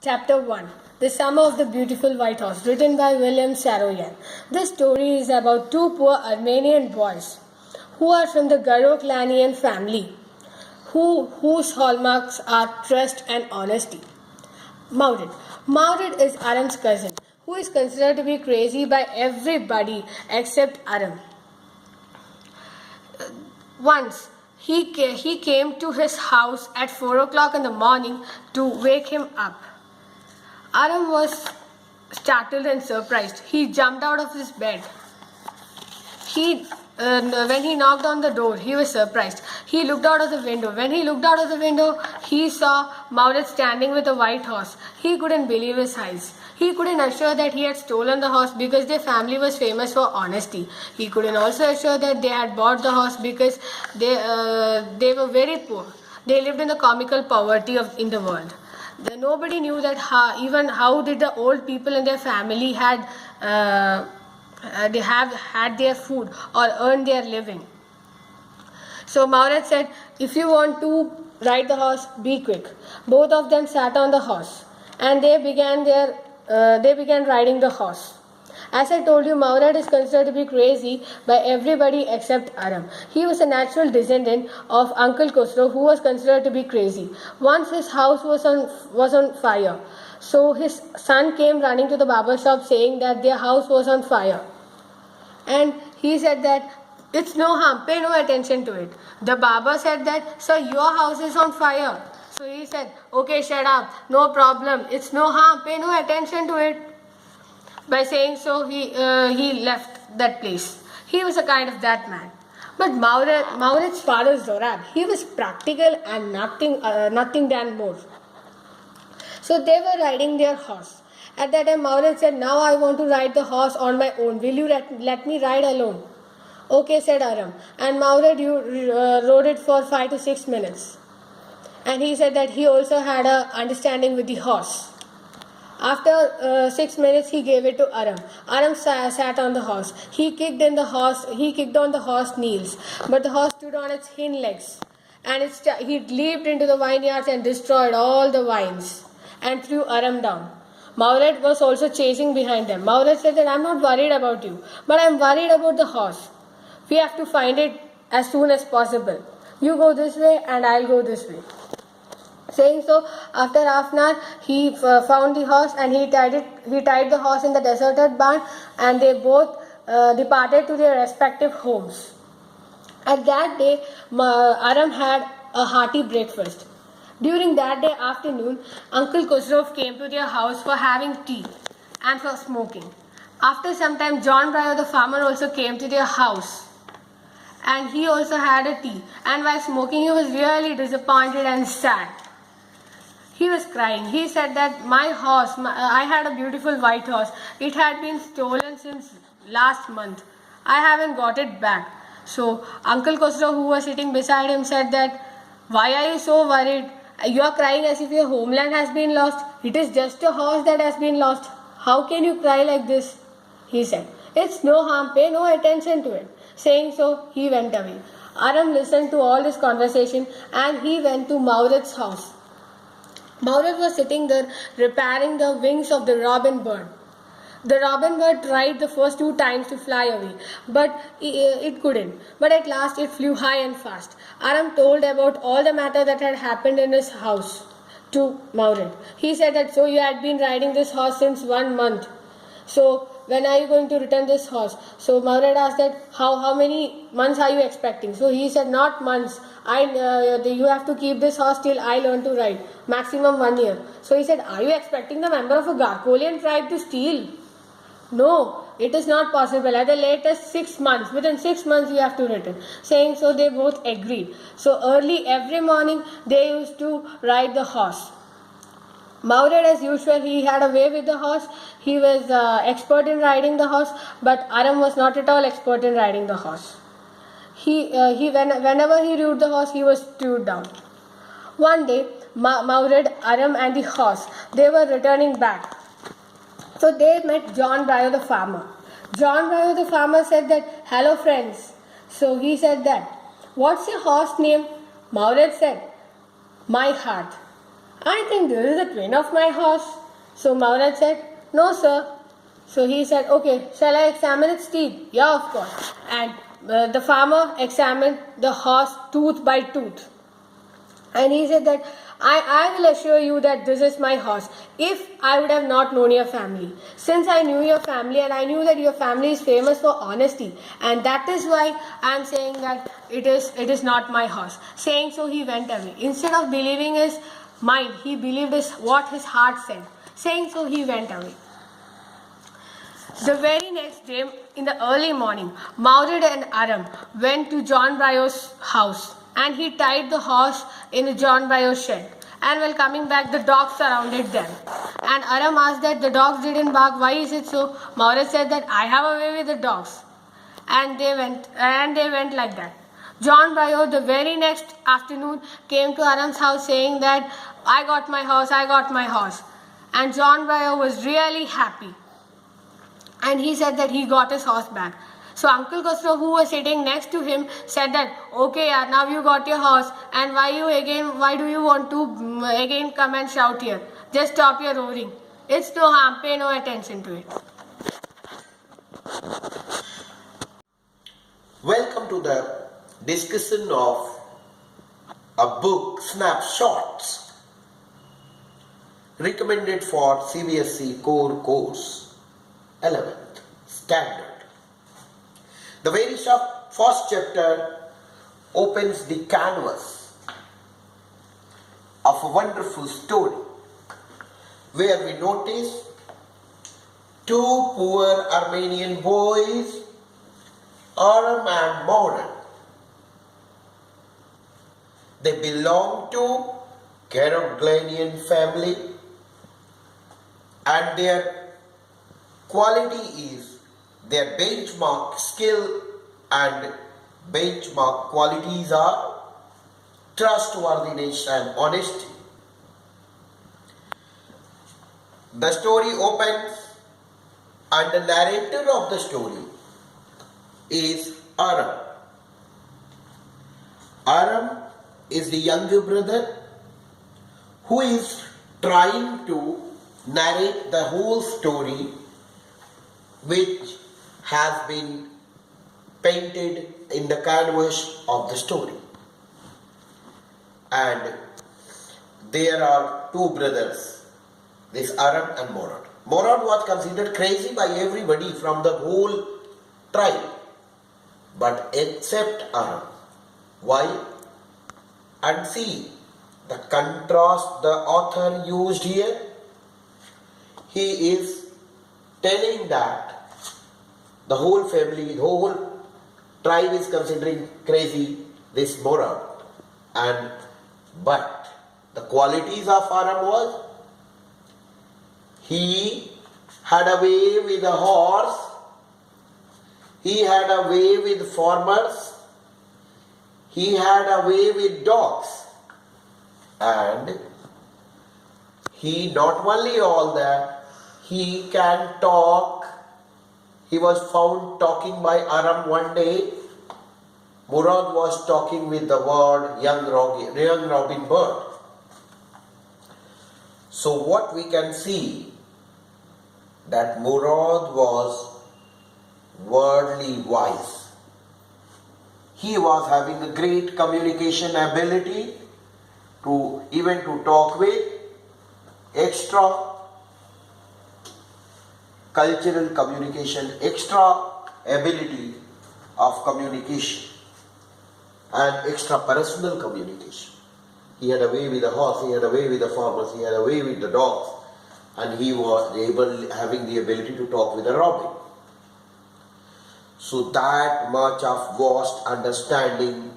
Chapter 1, The Summer of the Beautiful White Horse, written by William Saroyan. This story is about two poor Armenian boys who are from the Garoklanian family, whose hallmarks are trust and honesty. Maurid. Maurid is Aram's cousin, who is considered to be crazy by everybody except Aram. Once, he came to his house at 4 o'clock in the morning to wake him up. Aram was startled and surprised. He jumped out of his bed. When he knocked on the door, he was surprised. He looked out of the window. When he looked out of the window, he saw Maurid standing with a white horse. He couldn't believe his eyes. He couldn't assure that he had stolen the horse because their family was famous for honesty. He couldn't also assure that they had bought the horse because they were very poor. They lived in the comical poverty in the world. Nobody knew that how did the old people in their family had their food or earned their living. So Maurid said, if you want to ride the horse, be quick. Both of them sat on the horse and they began riding the horse. As I told you, Maurid is considered to be crazy by everybody except Aram. He was a natural descendant of Uncle Khosrow, who was considered to be crazy. Once his house was on fire. So his son came running to the barber shop saying that their house was on fire. And he said that it's no harm, pay no attention to it. The barber said that, sir, your house is on fire. So he said, okay, shut up, no problem, it's no harm, pay no attention to it. By saying so, he left that place. He was a kind of that man. But Maurid's father, Zorab, he was practical and nothing than more. So they were riding their horse. At that time, Maurid said, now I want to ride the horse on my own. Will you let me ride alone? Okay, said Aram. And Maurid rode it for 5 to 6 minutes. And he said that he also had an understanding with the horse. After 6 minutes, he gave it to Aram. Aram sat on the horse. He kicked on the horse knees, but the horse stood on its hind legs. And he leaped into the vineyards and destroyed all the vines and threw Aram down. Maurid was also chasing behind them. Maurid said that I'm not worried about you, but I'm worried about the horse. We have to find it as soon as possible. You go this way and I'll go this way. Saying so, after half an hour, he found the horse and he tied the horse in the deserted barn, and they both departed to their respective homes. At that day, Aram had a hearty breakfast. During that day afternoon, Uncle Khosrow came to their house for having tea and for smoking. After some time, John Bryo the farmer also came to their house, and he also had a tea. And while smoking, he was really disappointed and sad. He was crying. He said that my horse, I had a beautiful white horse. It had been stolen since last month. I haven't got it back. So Uncle Khosrow, who was sitting beside him, said that, why are you so worried? You are crying as if your homeland has been lost. It is just a horse that has been lost. How can you cry like this? He said, it's no harm, pay no attention to it. Saying so, he went away. Aram listened to all this conversation and he went to Maurid's house. Maurid was sitting there repairing the wings of the robin bird. The robin bird tried the first 2 times to fly away, but it couldn't. But at last it flew high and fast. Aram told about all the matter that had happened in his house to Maurid. He said that, so you had been riding this horse since 1 month. So when are you going to return this horse? So Maurid asked that, how many months are you expecting? So he said, not months. You have to keep this horse till I learn to ride. Maximum 1 year. So he said, are you expecting the member of a Garkolian tribe to steal? No, it is not possible. At the latest 6 months. Within 6 months you have to return. Saying so, they both agreed. So early every morning they used to ride the horse. Maurid, as usual, he had a way with the horse. He was expert in riding the horse, but Aram was not at all expert in riding the horse. Whenever he rode the horse, he was thrown down. One day, Maurid, Aram and the horse, they were returning back. So they met John Bryo the farmer. John Bryo the farmer said that, hello friends. So he said that, what's your horse name? Maurid said, My Heart. I think this is the twin of my horse. So Maharaj said, no sir. So he said, okay, shall I examine its teeth? Yeah, of course. And the farmer examined the horse tooth by tooth. And he said that I will assure you that this is my horse. If I would have not known your family, since I knew your family and I knew that your family is famous for honesty, and that is why I am saying that it is not my horse. Saying so, he went away. Instead of believing his mind, he believed what his heart said. Saying so, he went away. The very next day, in the early morning, Maurid and Aram went to John Brio's house, and he tied the horse in John Brio's shed. And while coming back, the dogs surrounded them. And Aram asked that the dogs didn't bark. Why is it so? Maurid said that I have a way with the dogs. And they went like that. John Brio the very next afternoon came to Aram's house saying that I got my horse. And John Brio was really happy. And he said that he got his horse back. So Uncle Khosrow, who was sitting next to him, said that, okay, now you got your horse, and why do you want to again come and shout here? Just stop your roaring. It's no harm, pay no attention to it. Welcome to the discussion of a book, Snapshots, recommended for CBSE Core Course. 11th Standard. The very first chapter opens the canvas of a wonderful story where we notice two poor Armenian boys, Aram and Maurid. They belong to Karaglanian family, and their quality is their benchmark skill and benchmark qualities are trustworthiness and honesty. The story opens and the narrator of the story is Aram. Aram is the younger brother who is trying to narrate the whole story, which has been painted in the canvas of the story. And there are two brothers, this Aram and Maurid. Maurid was considered crazy by everybody from the whole tribe, but except Aram. Why? And see the contrast the author used here. He is telling that the whole family, the whole tribe is considering crazy this Maurid, but the qualities of Aram was he had a way with a horse, he had a way with farmers, he had a way with dogs, and he not only all that, he can talk. He was found talking by Aram one day. Maurid was talking with the word young robin bird. So what we can see, that Maurid was worldly wise. He was having a great communication ability to even to talk with extra cultural communication, extra ability of communication and extra personal communication. He had a way with the horse, he had a way with the farmers, he had a way with the dogs, and he was having the ability to talk with a robin. So that much of vast understanding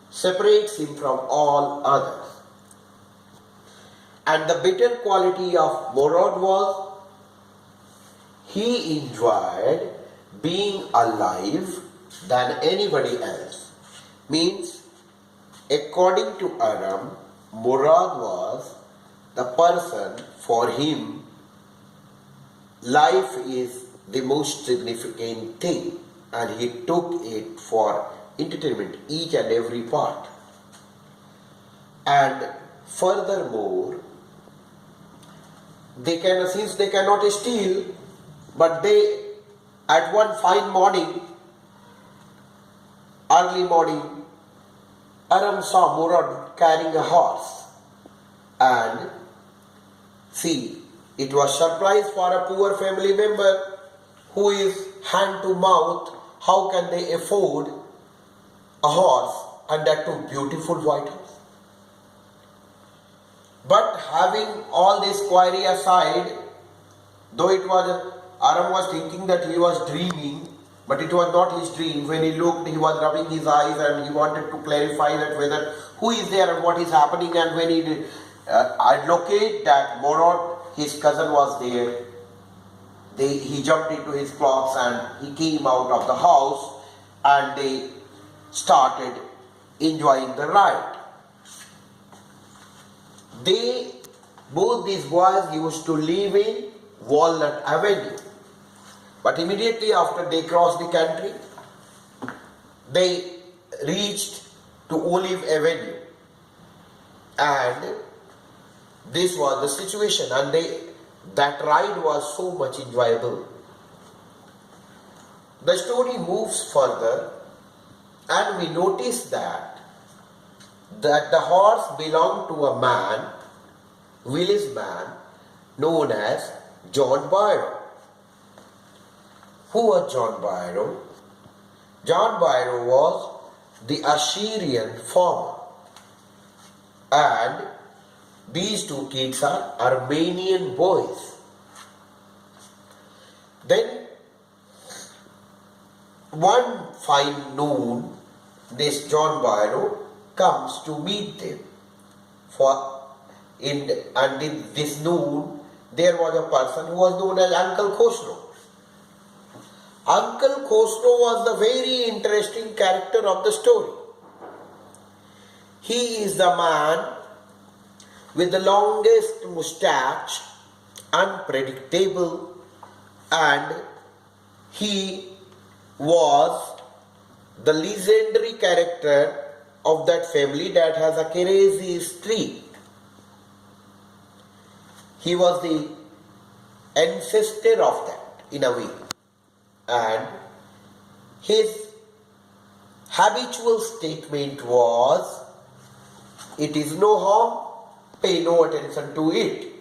separates him from all others. And the better quality of Maurid was he enjoyed being alive than anybody else. Means, according to Aram, Maurid was the person, for him, life is the most significant thing, and he took it for entertainment, each and every part. And Furthermore, since they cannot steal, but they, at one fine morning, early morning, Aram saw Murad carrying a horse, and see, it was surprise for a poor family member who is hand to mouth. How can they afford a horse, and that too beautiful white horse? But having all this query aside, though Aram was thinking that he was dreaming, but it was not his dream. When he looked, he was rubbing his eyes and he wanted to clarify that whether who is there and what is happening. And when he advocate that Murad, his cousin, was there, he jumped into his clothes and he came out of the house and they started enjoying the ride. Both these boys used to live in Walnut Avenue. But immediately after they crossed the country, they reached to Olive Avenue. And this was the situation, and that ride was so much enjoyable. The story moves further, and we notice that the horse belonged to a man, village man, known as John Byrow. Who was John Byrow? John Byrow was the Assyrian farmer, and these two kids are Armenian boys. Then one fine noon, this John Byrow comes to meet them. And in this noon, there was a person who was known as Uncle Khosrow. Uncle Khosrow was the very interesting character of the story. He is the man with the longest moustache, unpredictable, and he was the legendary character of that family that has a crazy streak. He was the ancestor of that in a way. And his habitual statement was, "It is no harm, pay no attention to it."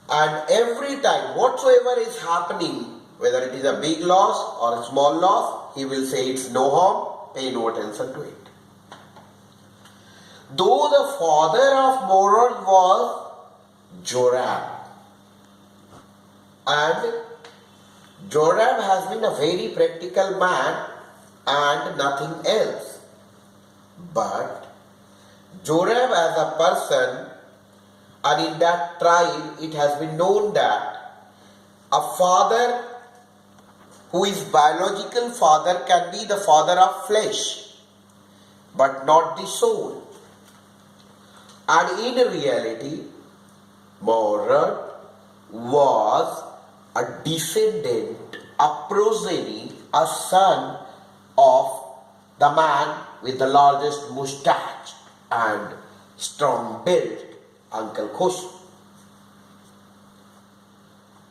And every time, whatsoever is happening, whether it is a big loss or a small loss, he will say it's no harm, pay no attention to it. Though the father of Murad was Joram, and Joram has been a very practical man and nothing else. But Joram as a person, and in that tribe it has been known that a father who is biological father can be the father of flesh, but not the soul. And in reality, Murad was a descendant, a progeny, a son of the man with the largest moustache and strong build, Uncle Khosrow.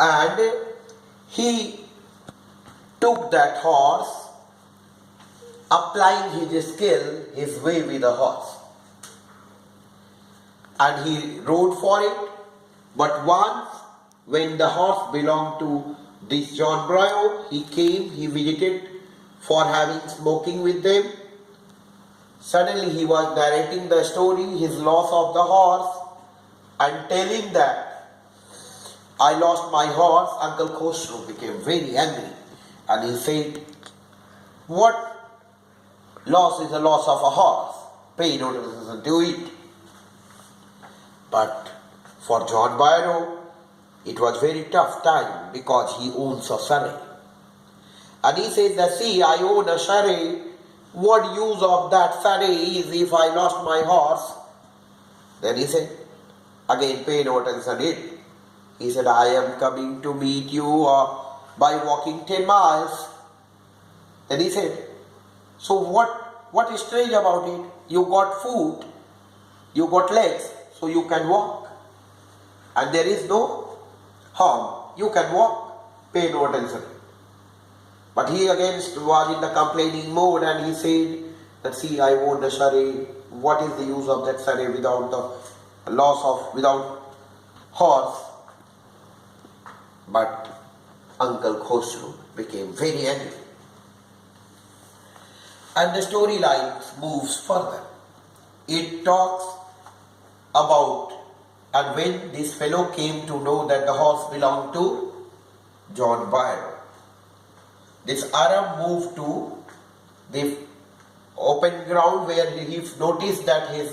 And he took that horse, applying his skill, his way with the horse. And he rode for it. But once, when the horse belonged to this John Byrow, he came, he visited for having smoking with them. Suddenly he was narrating the story, his loss of the horse, and telling that, "I lost my horse." Uncle Khosrow became very angry, and he said, "What loss is the loss of a horse? Pay no attention to it." But for John Byrow, it was very tough time because he owns a surrey. And he says that, "See, I own a surrey. What use of that surrey is if I lost my horse?" Then he said, again, pay no attention to it. He said, "I am coming to meet you by walking 10 miles. Then he said, "So what is strange about it? You got food, you got legs, so you can walk. And there is no harm. You can walk, pay no attention. But he again was in the complaining mode and he said that, see, I want the sari. What is the use of that sari without the without horse? But Uncle Khosrow became very angry. And the storyline moves further. It talks about, and when this fellow came to know that the horse belonged to John Byron, this Arab moved to the open ground where he noticed that his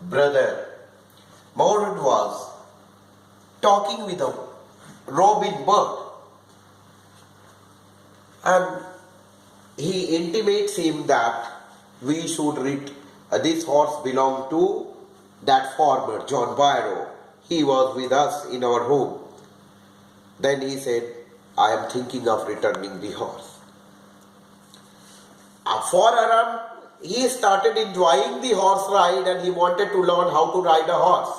brother Maurud was talking with a robin bird. And he intimates him that we should read, this horse belonged to that farmer, John Byron. He was with us in our home. Then he said, I am thinking of returning the horse. For Aram, he started enjoying the horse ride and he wanted to learn how to ride a horse.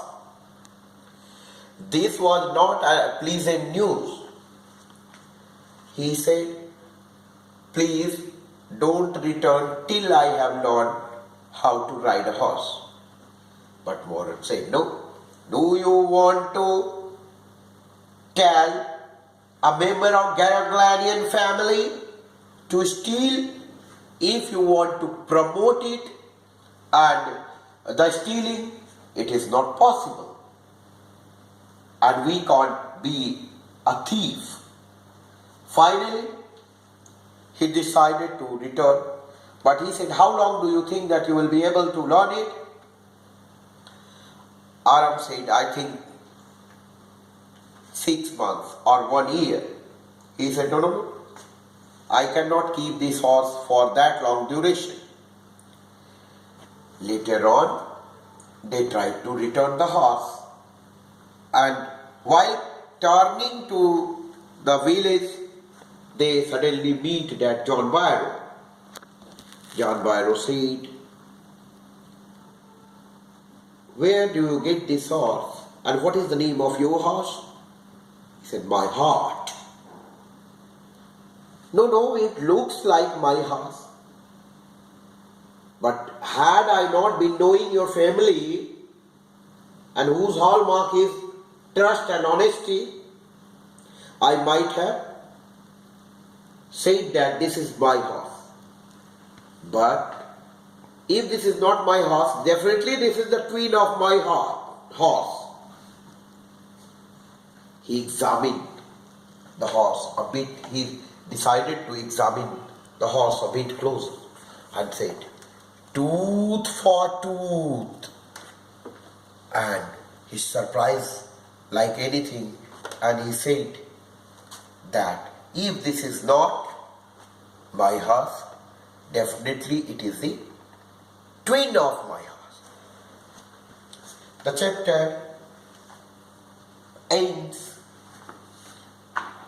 This was not a pleasant news. He said, please don't return till I have learned how to ride a horse. But Moran said, no. Do you want to tell a member of Garaglanian family to steal? If you want to promote it and the stealing, it is not possible. And we can't be a thief. Finally, he decided to return. But he said, how long do you think that you will be able to learn it? Aram said, I think 6 months or 1 year. He said, no. I cannot keep this horse for that long duration. Later on, they tried to return the horse. And while turning to the village, they suddenly meet that John Byron. John Byron said, where do you get this horse? And what is the name of your horse? He said, my heart. No, it looks like my horse. But had I not been knowing your family and whose hallmark is trust and honesty, I might have said that this is my horse. But if this is not my horse, definitely this is the twin of my horse. He examined the horse a bit. He decided to examine the horse a bit closer and said, tooth for tooth. And he surprised like anything and he said that if this is not my horse, definitely it is the twin of my horse. The chapter ends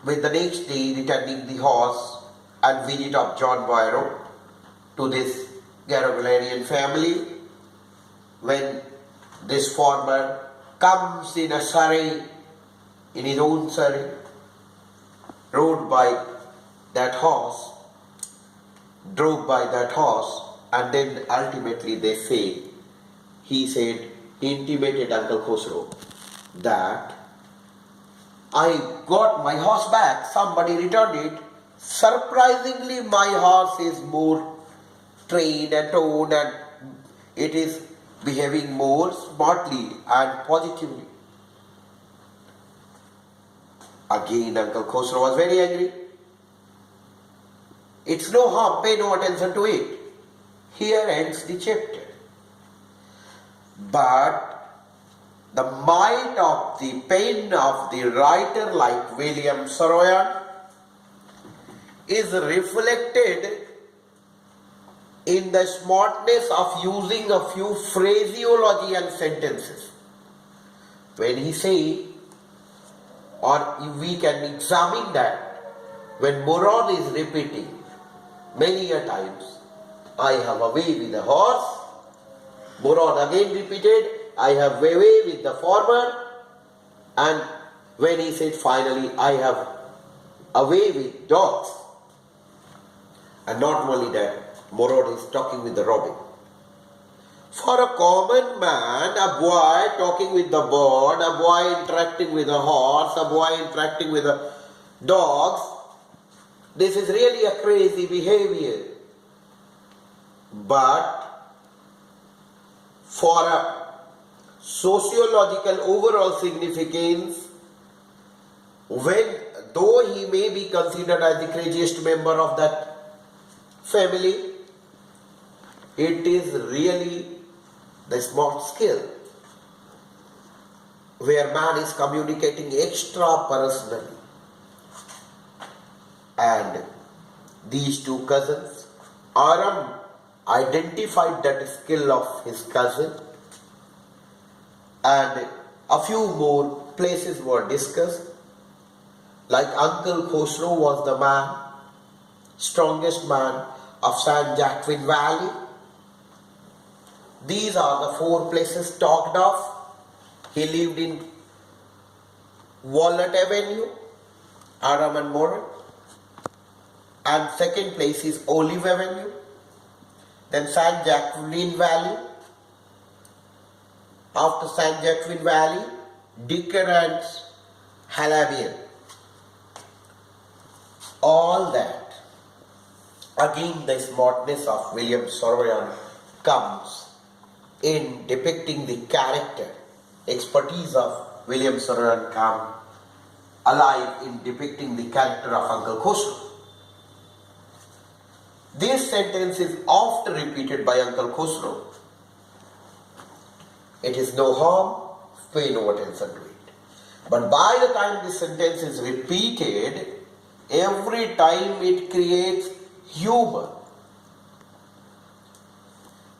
with the next day returning the horse and visit of John Byron to this Garaglanian family. When this farmer comes in a surrey, in his own surrey, rode by that horse, drove by that horse, and then ultimately they say, he intimated Uncle Khosrow that I got my horse back, somebody returned it. Surprisingly, my horse is more trained and toned and it is behaving more smartly and positively. Again, Uncle Khosrow was very angry. It's no harm, pay no attention to it. Here ends the chapter. But the might of the pen of the writer like William Saroyan is reflected in the smartness of using a few phraseology and sentences. When he say, or we can examine that, when Moran is repeating many a times, I have a way with the horse. Murad again repeated, I have a way with the farmer. And when he said finally, I have a way with dogs. And not only that, Murad is talking with the robin. For a common man, a boy talking with the bird, a boy interacting with a horse, a boy interacting with the dogs, this is really a crazy behavior. But for a sociological overall significance, though he may be considered as the craziest member of that family, it is really the smart skill where man is communicating extra personally. And these two cousins, Aram identified that skill of his cousin, and a few more places were discussed. Like Uncle Khosrow was the man, strongest man of San Joaquin Valley. These are the 4 places talked of. He lived in Walnut Avenue, Aram and Murad. And second place is Olive Avenue. Then San Joaquin Valley. After San Joaquin Valley, Dicker and Halabian. All that. Again, the smartness of William Saroyan comes in depicting the character. Expertise of William Saroyan come alive in depicting the character of Uncle Khosrow. This sentence is often repeated by Uncle Khosrow. It is no harm, pay no attention to it. But by the time this sentence is repeated, every time it creates humor.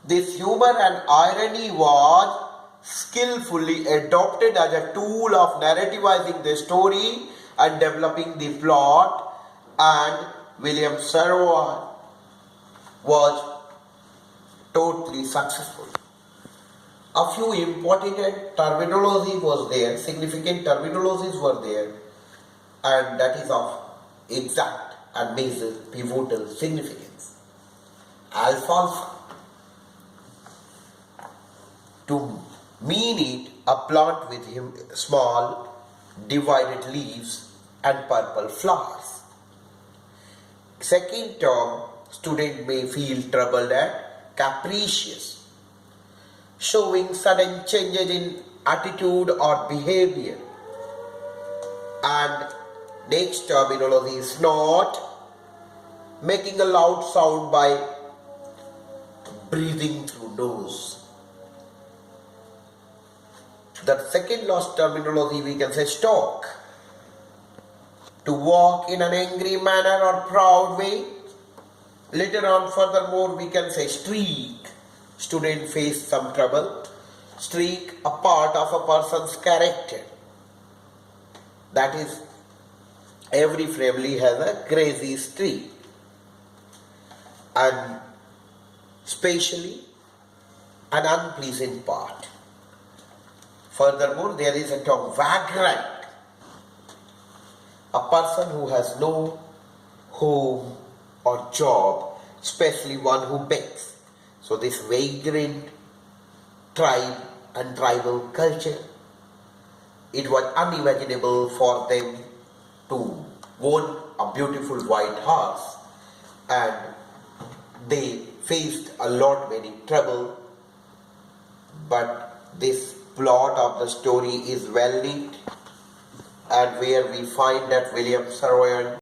This humor and irony was skillfully adopted as a tool of narrativizing the story and developing the plot, and William Saroyan was totally successful. A few important terminology was there, significant terminologies were there, and that is of exact and major pivotal significance. Alfalfa, to mean it, a plant with small divided leaves and purple flowers. Second term, student may feel troubled at capricious, showing sudden changes in attitude or behavior. And next terminology is snort, making a loud sound by breathing through nose. The second last terminology we can say stalk, to walk in an angry manner or proud way. Later on, furthermore, we can say streak. Student face some trouble. Streak, a part of a person's character. That is, every family has a crazy streak. And especially an unpleasant part. Furthermore, there is a term vagrant. A person who has no home or job, especially one who begs. So this vagrant tribe and tribal culture, it was unimaginable for them to own a beautiful white horse, and they faced a lot many trouble. But this plot of the story is well lit, and where we find that William Saroyan